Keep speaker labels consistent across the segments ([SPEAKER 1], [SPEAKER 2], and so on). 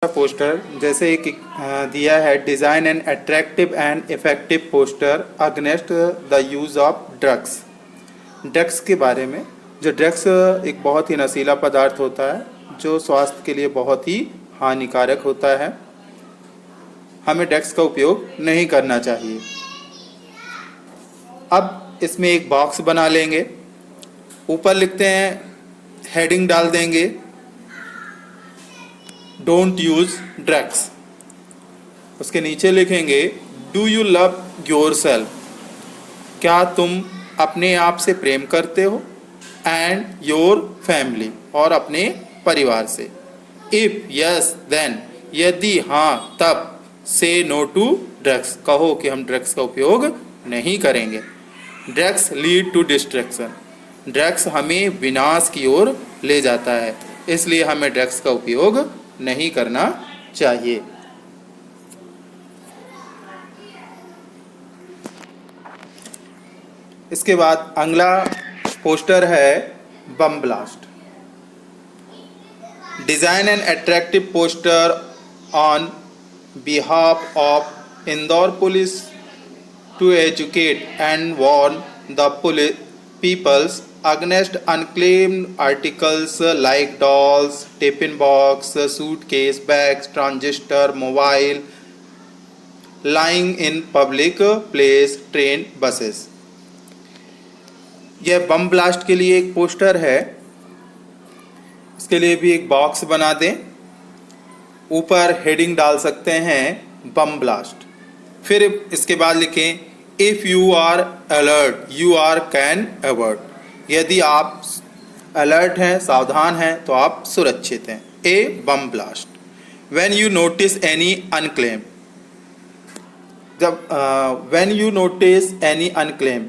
[SPEAKER 1] Poster जैसे एक दिया है, design an attractive and effective poster against the use of drugs. Drugs के बारे में, जो ड्रग्स एक बहुत ही नशीला पदार्थ होता है जो स्वास्थ्य के लिए बहुत ही हानिकारक होता है। हमें ड्रग्स का उपयोग नहीं करना चाहिए। अब इसमें एक बॉक्स बना लेंगे, ऊपर लिखते हैं, हेडिंग डाल देंगे डोंट यूज ड्रग्स। उसके नीचे लिखेंगे do you love your self, क्या तुम अपने आप से प्रेम करते हो, एंड योर फैमिली, और अपने परिवार से। इफ यस देन, यदि हाँ तब, से नो टू ड्रग्स, कहो कि हम ड्रग्स का उपयोग नहीं करेंगे। Drugs lead to distraction, drugs हमें विनाश की ओर ले जाता है, इसलिए हमें ड्रग्स का उपयोग नहीं करना चाहिए। इसके बाद अगला पोस्टर है bomb blast. Design an attractive poster on behalf of Indore police to educate and warn the peoples against unclaimed articles like dolls, tiffin box, suitcase, bags, transistor, mobile lying in public place, train, buses। यह bomb blast के लिए एक poster है। इसके लिए भी एक box बना दें, ऊपर हेडिंग डाल सकते हैं बम ब्लास्ट। फिर इसके बाद लिखें if you are alert you are can avoid, यदि आप अलर्ट हैं, सावधान हैं, तो आप सुरक्षित हैं। A bomb blast. When you notice any unclaim, जब when you notice any unclaim,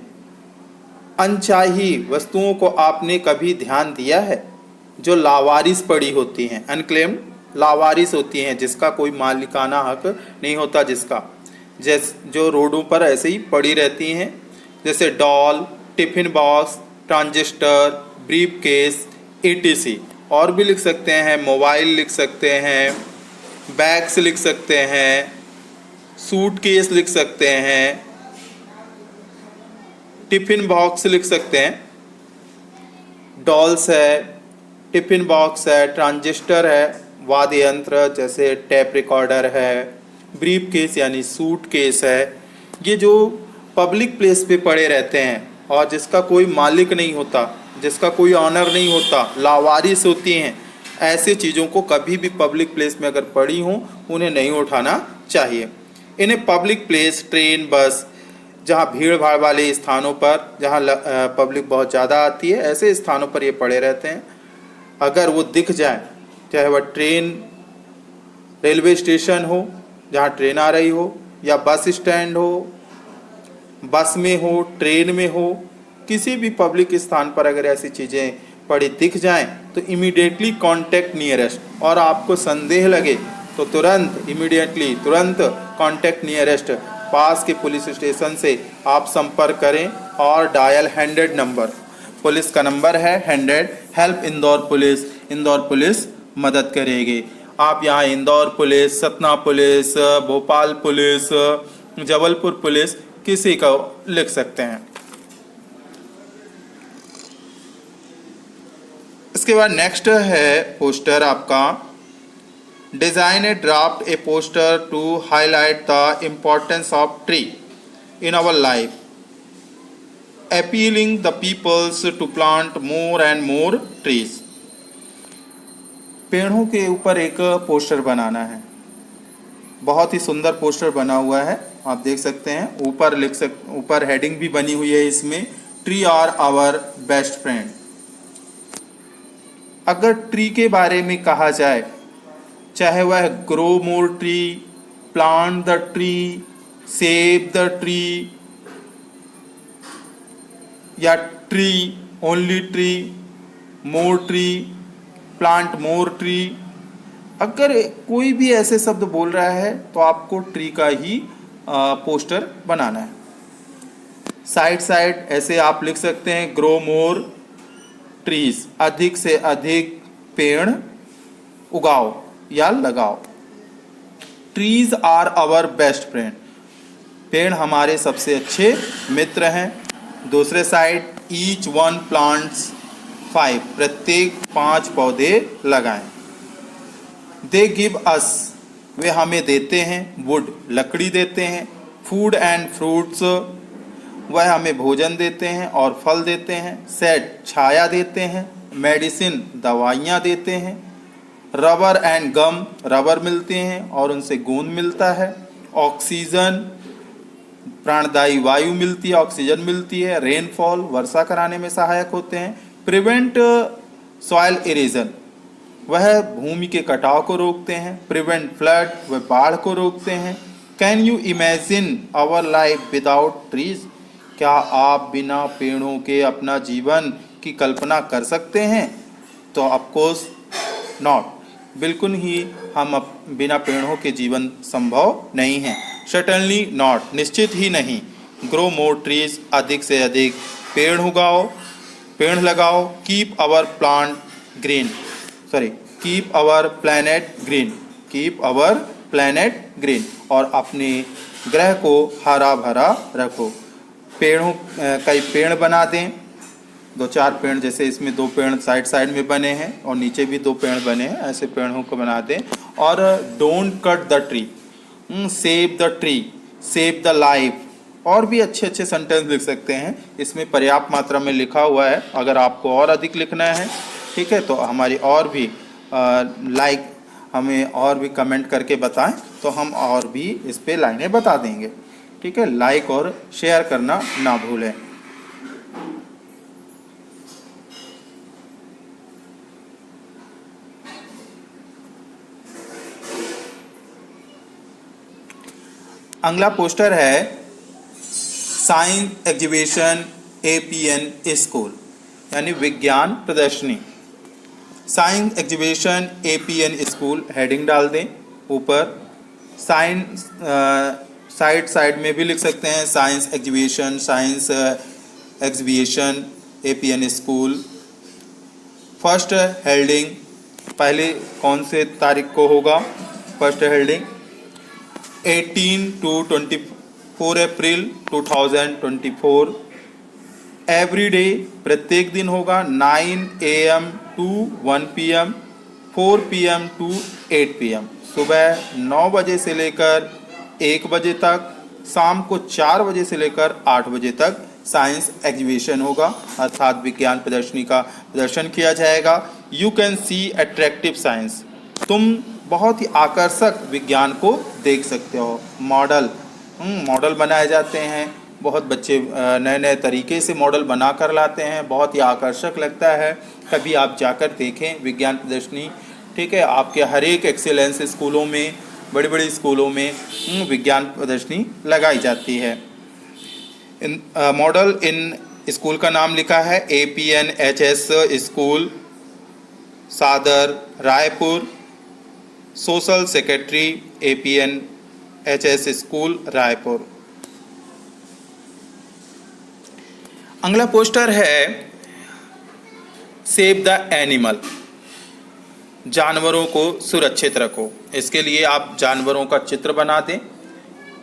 [SPEAKER 1] अनचाही वस्तुओं को आपने कभी ध्यान दिया है जो लावारिस पड़ी होती हैं। अनक्लेम लावारिस होती हैं, जिसका कोई मालिकाना हक नहीं होता, जिसका जो रोडों पर ऐसे ही पड़ी रहती हैं, जैसे doll, tiffin box, transistor, brief case, etc। और भी लिख सकते हैं, मोबाइल लिख सकते हैं, बैग्स लिख सकते हैं, सूट केस लिख सकते हैं, टिफिन बॉक्स लिख सकते हैं। डॉल्स है, टिफिन बॉक्स है, ट्रांजिस्टर है, वाद्य यंत्र जैसे टेप रिकॉर्डर है, ब्रीफ केस यानी सूट केस है। ये जो पब्लिक प्लेस पे पड़े रहते हैं और जिसका कोई मालिक नहीं होता, जिसका कोई ऑनर नहीं होता, लावारिस होती हैं, ऐसे चीज़ों को कभी भी पब्लिक प्लेस में अगर पड़ी हों उन्हें नहीं उठाना चाहिए। इन्हें पब्लिक प्लेस, ट्रेन, बस, जहाँ भीड़ भाड़ वाले स्थानों पर, जहाँ पब्लिक बहुत ज़्यादा आती है, ऐसे स्थानों पर ये पड़े रहते हैं। अगर वो दिख जाए, चाहे वह ट्रेन, रेलवे स्टेशन हो जहाँ ट्रेन आ रही हो, या बस स्टैंड हो, बस में हो, ट्रेन में हो, किसी भी पब्लिक स्थान पर अगर ऐसी चीज़ें पड़ी दिख जाएं तो इमीडिएटली कांटेक्ट नियरेस्ट, और आपको संदेह लगे तो तुरंत इमीडिएटली तुरंत कांटेक्ट नियरेस्ट, पास के पुलिस स्टेशन से आप संपर्क करें और डायल 100 नंबर, पुलिस का नंबर है 100, help Indore police, Indore police मदद करेगी। आप यहाँ Indore police, Satna police, Bhopal police, Jabalpur police, किसी का लिख सकते हैं। इसके बाद नेक्स्ट है पोस्टर आपका, design a draft a poster to highlight the importance of tree in our life, appealing the peoples to plant more and more trees. पेड़ों के ऊपर एक पोस्टर बनाना है। बहुत ही सुंदर पोस्टर बना हुआ है, आप देख सकते हैं। ऊपर हेडिंग भी बनी हुई है इसमें, tree are our best friend. अगर ट्री के बारे में कहा जाए, चाहे वह grow more tree, plant the tree, save the tree, या tree, only tree, more tree, plant more tree, अगर कोई भी ऐसे शब्द बोल रहा है तो आपको ट्री का ही पोस्टर बनाना है। साइड ऐसे आप लिख सकते हैं, ग्रो मोर ट्रीज, अधिक से अधिक पेड़ उगाओ या लगाओ। Trees are our best friend, पेड़ हमारे सबसे अच्छे मित्र हैं। दूसरे साइड ईच वन प्लांट्स 5, प्रत्येक 5 पौधे लगाएं। दे गिव अस, वे हमें देते हैं। वुड, लकड़ी देते हैं। फूड एंड फ्रूट्स, वह हमें भोजन देते हैं और फल देते हैं। शेड, छाया देते हैं। मेडिसिन, दवाइयाँ देते हैं। रबर एंड गम, रबर मिलते हैं और उनसे गोंद मिलता है। ऑक्सीजन, प्राणदायी वायु मिलती है, ऑक्सीजन मिलती है। रेनफॉल, वर्षा कराने में सहायक होते हैं। प्रिवेंट सॉइल इरेजन, वह भूमि के कटाव को रोकते हैं। प्रिवेंट फ्लड, वह बाढ़ को रोकते हैं। Can you imagine our life without trees, क्या आप बिना पेड़ों के अपना जीवन की कल्पना कर सकते हैं? तो ऑफकोर्स नॉट, बिल्कुल ही हम बिना पेड़ों के जीवन संभव नहीं है। सर्टेनली नॉट, निश्चित ही नहीं। ग्रो मोर ट्रीज, अधिक से अधिक पेड़ उगाओ, पेड़ लगाओ। Keep our plant green, keep our planet green, keep our planet green, और अपने ग्रह को हरा भरा रखो। पेड़ों कई पेड़ बना दें, 2-4 पेड़, जैसे इसमें 2 पेड़ साइड साइड में बने हैं और नीचे भी 2 पेड़ बने हैं, ऐसे पेड़ों को बना दें। और don't cut the tree, save the tree, save the life, और भी अच्छे अच्छे सेंटेंस लिख सकते हैं। इसमें पर्याप्त मात्रा में लिखा हुआ है। अगर आपको और अधिक लिखना है, ठीक है, तो हमारी और भी हमें और भी कमेंट करके बताएं, तो हम और भी इस पे लाइनें बता देंगे। ठीक है, लाइक और शेयर करना ना भूलें। अगला पोस्टर है साइंस एग्जीबिशन APN स्कूल, यानी विज्ञान प्रदर्शनी। Science exhibition APN school heading डाल दें ऊपर। साइंस साइड में भी लिख सकते हैं science exhibition APN school. First हेल्डिंग, पहले कौन से तारीख को होगा first हेल्डिंग? 18 to 24 April 2024। Every day, प्रत्येक दिन होगा। 9 AM to 1 PM, 4 PM to 8 PM, सुबह 9 बजे से लेकर 1 बजे तक, शाम को 4 बजे से लेकर 8 बजे तक साइंस एग्जीबिशन होगा, अर्थात विज्ञान प्रदर्शनी का प्रदर्शन किया जाएगा। You can see attractive science, तुम बहुत ही आकर्षक विज्ञान को देख सकते हो। मॉडल बनाए जाते हैं, बहुत बच्चे नए नए तरीके से मॉडल बना कर लाते हैं, बहुत ही आकर्षक लगता है। कभी आप जाकर देखें विज्ञान प्रदर्शनी। ठीक है, आपके हर एक एक्सीलेंस स्कूलों में, बड़ी बड़ी स्कूलों में विज्ञान प्रदर्शनी लगाई जाती है। मॉडल इन स्कूल का नाम लिखा है APNHS स्कूल, सादर, Raipur. Social secretary APNHS school, Raipur. अगला पोस्टर है सेव द एनिमल, जानवरों को सुरक्षित रखो। इसके लिए आप जानवरों का चित्र बना दें।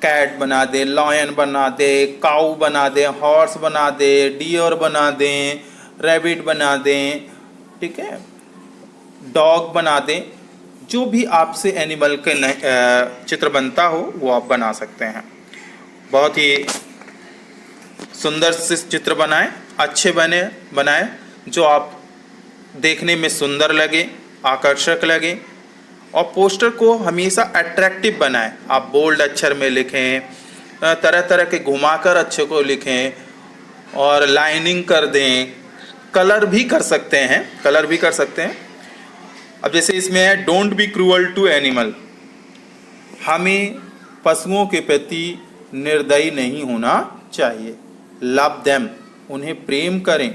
[SPEAKER 1] कैट बना दें, लॉयन बना दें, काऊ बना दें, हॉर्स बना दें, डियर बना दें, रैबिट बना दें, ठीक है, डॉग बना दें। जो भी आपसे एनिमल के चित्र बनता हो वो आप बना सकते हैं। बहुत ही सुंदर से चित्र बनाएं, अच्छे बनाएं, जो आप देखने में सुंदर लगे, आकर्षक लगे। और पोस्टर को हमेशा अट्रैक्टिव बनाएं। आप बोल्ड अक्षर में लिखें, तरह तरह के घुमाकर अच्छे को लिखें और लाइनिंग कर दें। कलर भी कर सकते हैं। अब जैसे इसमें है don't be cruel to animal, हमें पशुओं के प्रति निर्दयी नहीं होना चाहिए। लव देम, उन्हें प्रेम करें।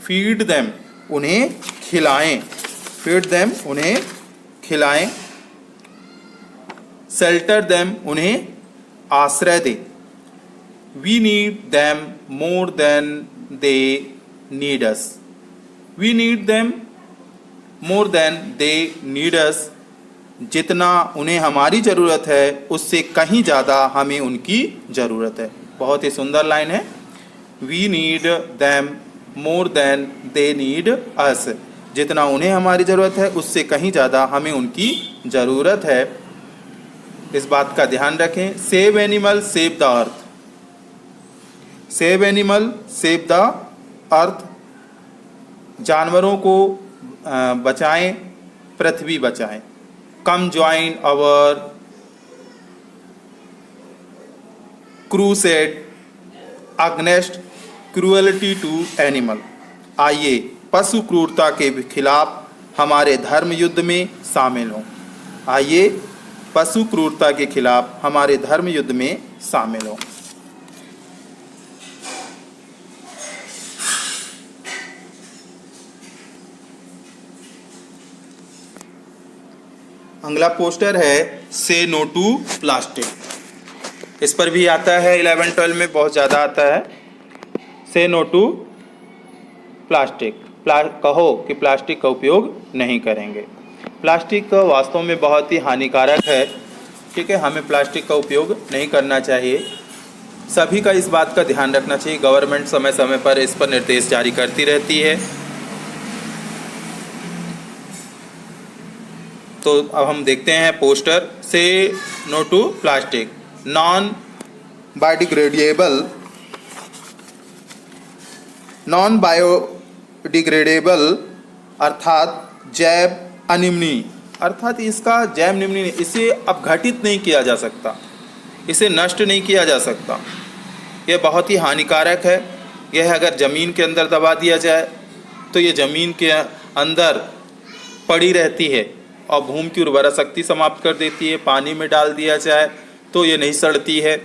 [SPEAKER 1] फीड देम, उन्हें खिलाएं। शेल्टर देम, उन्हें आश्रय दें। We need them more than they need us, we need them more than they need us, जितना उन्हें हमारी ज़रूरत है उससे कहीं ज़्यादा हमें उनकी ज़रूरत है। बहुत ही सुंदर लाइन है। We need them more than they need us. जितना उन्हें हमारी ज़रूरत है उससे कहीं ज़्यादा हमें उनकी ज़रूरत है। इस बात का ध्यान रखें। Save animal save the earth. Save animal save the earth. जानवरों को बचाएं, पृथ्वी बचाएं। Come join our crusade against cruelty to animal. आइए पशु क्रूरता के खिलाफ हमारे धर्म युद्ध में शामिल हों। आइए पशु क्रूरता के खिलाफ हमारे धर्म युद्ध में शामिल हों। अगला पोस्टर है से नो टू प्लास्टिक। इस पर भी आता है 11-12 में बहुत ज़्यादा आता है। से नो टू प्लास्टिक। कहो कि प्लास्टिक का उपयोग नहीं करेंगे। प्लास्टिक वास्तव में बहुत ही हानिकारक है। ठीक है, हमें प्लास्टिक का उपयोग नहीं करना चाहिए। सभी का इस बात का ध्यान रखना चाहिए। गवर्नमेंट समय समय पर इस पर निर्देश जारी करती रहती है। तो अब हम देखते हैं पोस्टर से no to plastic. Non biodegradable अर्थात जैव अनिमनीय, अर्थात इसका जैव निम्नीय, इसे अपघटित नहीं किया जा सकता, इसे नष्ट नहीं किया जा सकता। यह बहुत ही हानिकारक है। यह अगर ज़मीन के अंदर दबा दिया जाए तो ये ज़मीन के अंदर पड़ी रहती है और भूमि की उर्वरा शक्ति समाप्त कर देती है। पानी में डाल दिया जाए तो ये नहीं सड़ती है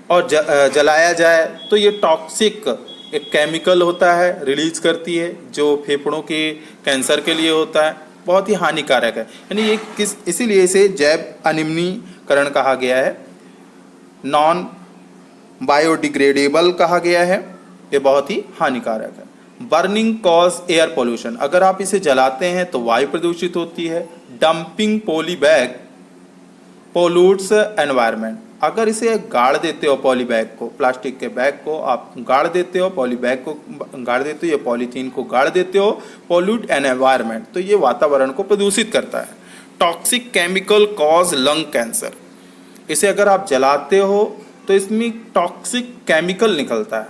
[SPEAKER 1] और जलाया जाए तो ये टॉक्सिक एक केमिकल होता है, रिलीज करती है, जो फेफड़ों के कैंसर के लिए होता है। बहुत ही हानिकारक है। यानी ये इसीलिए इसे जैव अनिम्नीकरण कहा गया है, नॉन बायोडिग्रेडेबल कहा गया है। ये बहुत ही हानिकारक है। बर्निंग कॉज एयर पोल्यूशन, अगर आप इसे जलाते हैं तो वायु प्रदूषित होती है। डंपिंग पॉली बैग पोल्यूट्स एनवायरनमेंट, अगर इसे गाड़ देते हो पॉली बैग को, प्लास्टिक के बैग को आप गाड़ देते हो, पॉली बैग को गाड़ देते हो या पॉलीथीन को गाड़ देते हो, पोल्यूट एन एनवायरनमेंट, तो ये वातावरण को प्रदूषित करता है। Toxic chemical cause lung cancer, इसे अगर आप जलाते हो तो इसमें टॉक्सिक केमिकल निकलता है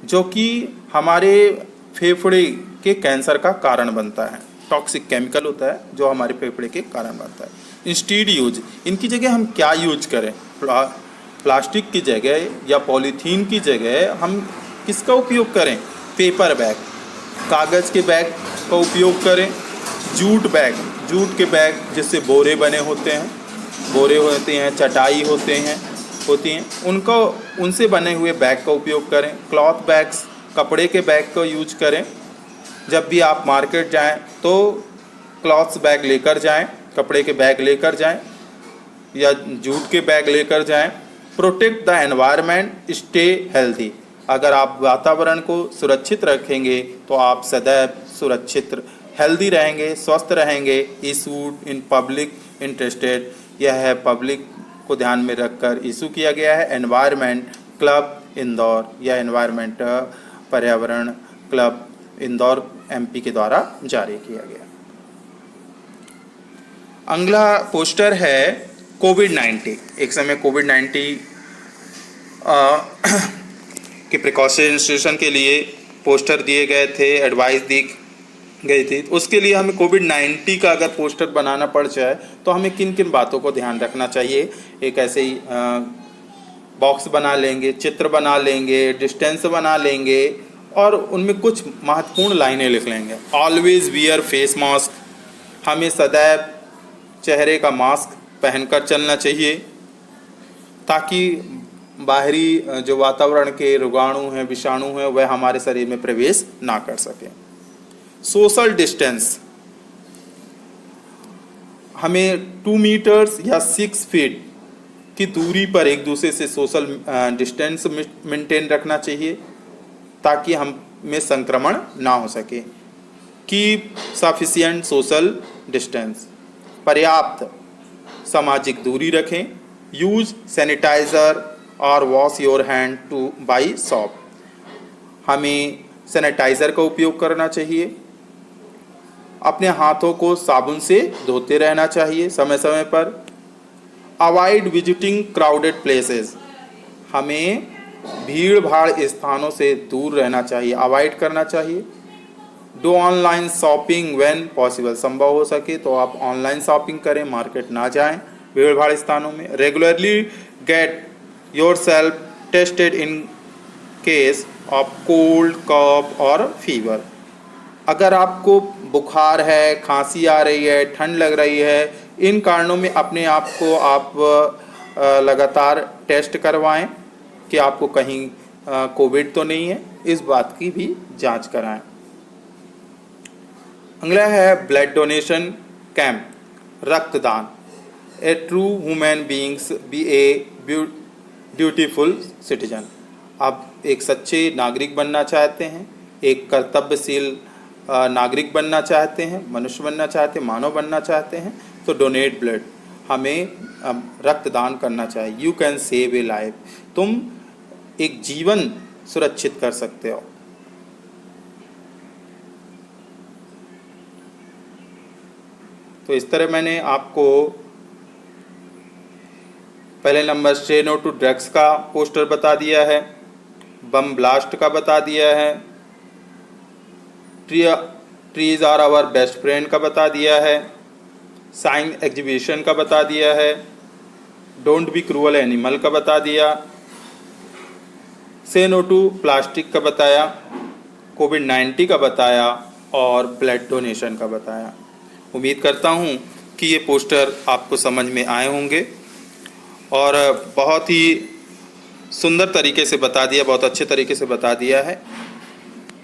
[SPEAKER 1] जो कि हमारे फेफड़े के कैंसर का कारण बनता है। टॉक्सिक केमिकल होता है जो हमारे फेफड़े के कारण बनता है। इंस्टीड यूज, इनकी जगह हम क्या यूज करें? प्लास्टिक की जगह या पॉलीथीन की जगह हम किसका उपयोग करें? पेपर बैग, कागज़ के बैग का उपयोग करें। जूट बैग, जूट के बैग जिससे बोरे बने होते हैं, बोरे होते हैं, चटाई होती हैं, उनसे बने हुए बैग का उपयोग करें। क्लॉथ बैग्स, कपड़े के बैग का यूज करें। जब भी आप मार्केट जाएं तो क्लॉथ्स बैग लेकर जाएं, कपड़े के बैग लेकर जाएं या जूट के बैग लेकर जाएं। Protect the environment, stay healthy, अगर आप वातावरण को सुरक्षित रखेंगे तो आप सदैव सुरक्षित हेल्दी रहेंगे, स्वस्थ रहेंगे। इशू इन पब्लिक इंटरेस्टेड, यह है पब्लिक को ध्यान में रखकर इशू किया गया है। एनवायरनमेंट क्लब इंदौर, या एनवायरनमेंट पर्यावरण क्लब इंदौर एमपी के द्वारा जारी किया गया। अगला पोस्टर है कोविड-19। एक समय कोविड-19 के प्रिकॉशन के लिए पोस्टर दिए गए थे, एडवाइस दी गई थी। उसके लिए हमें कोविड-19 का अगर पोस्टर बनाना पड़ जाए तो हमें किन किन बातों को ध्यान रखना चाहिए? एक ऐसे ही बॉक्स बना लेंगे, चित्र बना लेंगे, डिस्टेंस बना लेंगे और उनमें कुछ महत्वपूर्ण लाइनें लिख लेंगे। ऑलवेज वियर फेस मास्क, हमें सदैव चेहरे का मास्क पहनकर चलना चाहिए ताकि बाहरी जो वातावरण के रोगाणु हैं, विषाणु हैं, वह हमारे शरीर में प्रवेश ना कर सकें। सोशल डिस्टेंस, हमें 2 मीटर्स या 6 फीट की दूरी पर एक दूसरे से सोशल डिस्टेंस मेंटेन रखना चाहिए ताकि हम में संक्रमण ना हो सके। कीप सफिशिएंट सोशल डिस्टेंस, पर्याप्त सामाजिक दूरी रखें, यूज सैनिटाइज़र और wash your hand two by shop, हमें सैनिटाइज़र का उपयोग करना चाहिए, अपने हाथों को साबुन से धोते रहना चाहिए समय समय पर, अवॉइड विजिटिंग क्राउडेड प्लेसेस, हमें भीड़ भाड़ स्थानों से दूर रहना चाहिए, अवॉइड करना चाहिए, do online shopping when possible, संभव हो सके तो आप ऑनलाइन शॉपिंग करें, मार्केट ना जाएं भीड़ भाड़ स्थानों में, regularly get yourself tested in case of cold cough और फीवर, अगर आपको बुखार है, खांसी आ रही है, ठंड लग रही है, इन कारणों में अपने आप को आप लगातार टेस्ट करवाएं कि आपको कहीं कोविड तो नहीं है, इस बात की भी जांच कराएं। अगला है ब्लड डोनेशन कैंप, रक्तदान, ए ट्रू ह्यूमन बीइंग्स बी ए ड्यूटीफुल सिटीजन, आप एक सच्चे नागरिक बनना चाहते हैं, एक कर्तव्यशील नागरिक बनना चाहते हैं, मनुष्य बनना चाहते हैं, मानव बनना चाहते हैं, तो डोनेट ब्लड, हमें रक्तदान करना चाहिए। You can save A life, तुम एक जीवन सुरक्षित कर सकते हो। तो इस तरह मैंने आपको पहले नंबर से नो टू ड्रग्स का पोस्टर बता दिया है, बम ब्लास्ट का बता दिया है, trees are our best friend का बता दिया है, साइंस एग्जीबिशन का बता दिया है, डोंट बी क्रूअल एनिमल का बता दिया, से नो टू प्लास्टिक का बताया, कोविड-19 का बताया और ब्लड डोनेशन का बताया। उम्मीद करता हूँ कि ये पोस्टर आपको समझ में आए होंगे और बहुत ही सुंदर तरीके से बता दिया, बहुत अच्छे तरीके से बता दिया है।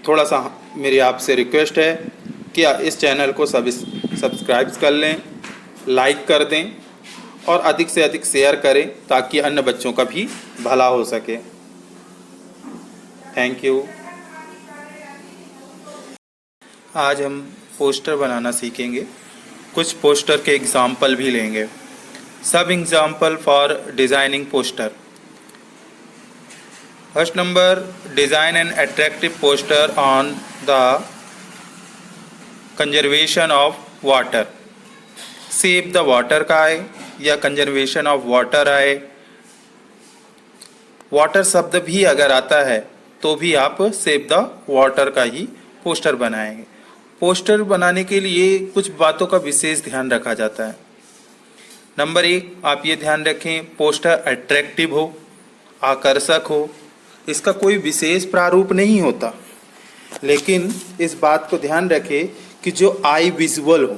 [SPEAKER 1] थोड़ा सा मेरी आपसे रिक्वेस्ट है कि इस चैनल को सब्सक्राइब कर लें, लाइक कर दें और अधिक से अधिक शेयर करें ताकि अन्य बच्चों का भी भला हो सके। Thank you. आज हम पोस्टर बनाना सीखेंगे, कुछ पोस्टर के एग्जाम्पल भी लेंगे। सब example for designing poster. First number, design an attractive poster on the conservation of water. Save the water का आए या कंजर्वेशन ऑफ वाटर आए, वाटर शब्द भी अगर आता है तो भी आप सेव द वाटर का ही पोस्टर बनाएंगे। पोस्टर बनाने के लिए कुछ बातों का विशेष ध्यान रखा जाता है। नंबर 1, आप ये ध्यान रखें पोस्टर अट्रैक्टिव हो, आकर्षक हो, इसका कोई विशेष प्रारूप नहीं होता, लेकिन इस बात को ध्यान रखें कि जो आई विजुअल हो,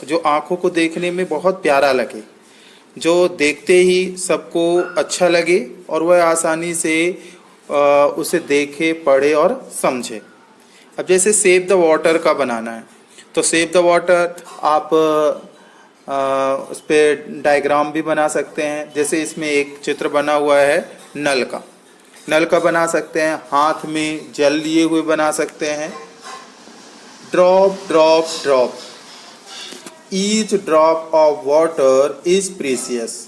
[SPEAKER 1] जो आँखों को देखने में बहुत प्यारा लगे, जो देखते ही सबको अच्छा लगे और वह आसानी से उसे देखे, पढ़े और समझे। अब जैसे सेव द वाटर का बनाना है तो सेव द वाटर आप उस पर डायग्राम भी बना सकते हैं। जैसे इसमें एक चित्र बना हुआ है नल का बना सकते हैं, हाथ में जल लिए हुए बना सकते हैं। Drop drop drop, each drop of water is precious.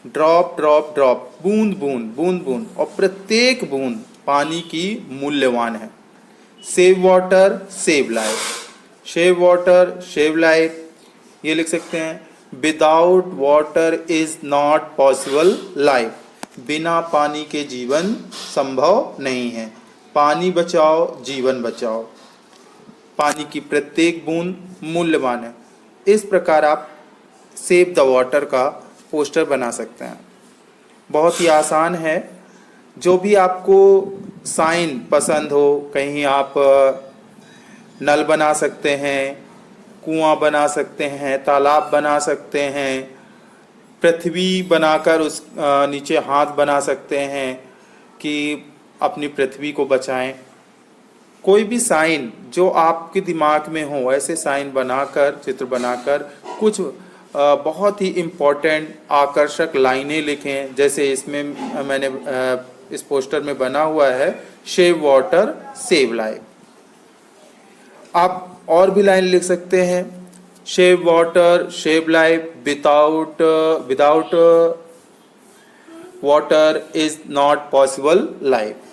[SPEAKER 1] Drop drop drop, बूंद बूंद बूंद बूंद, और प्रत्येक बूंद पानी की मूल्यवान है। Save water save life, save water save life, ये लिख सकते हैं। Without water is not possible life, बिना पानी के जीवन संभव नहीं है। पानी बचाओ जीवन बचाओ, पानी की प्रत्येक बूंद मूल्यवान है। इस प्रकार आप सेव द वाटर का पोस्टर बना सकते हैं। बहुत ही आसान है। जो भी आपको साइन पसंद हो, कहीं आप नल बना सकते हैं, कुआं बना सकते हैं, तालाब बना सकते हैं, पृथ्वी बनाकर उस नीचे हाथ बना सकते हैं कि अपनी पृथ्वी को बचाएं। कोई भी साइन जो आपके दिमाग में हो, ऐसे साइन बनाकर, चित्र बनाकर कुछ बहुत ही इम्पोर्टेंट आकर्षक लाइनें लिखें। जैसे इसमें मैंने इस पोस्टर में बना हुआ है सेव वाटर सेव लाइफ। आप और भी लाइन लिख सकते हैं। save water, save life. Without water is not possible life.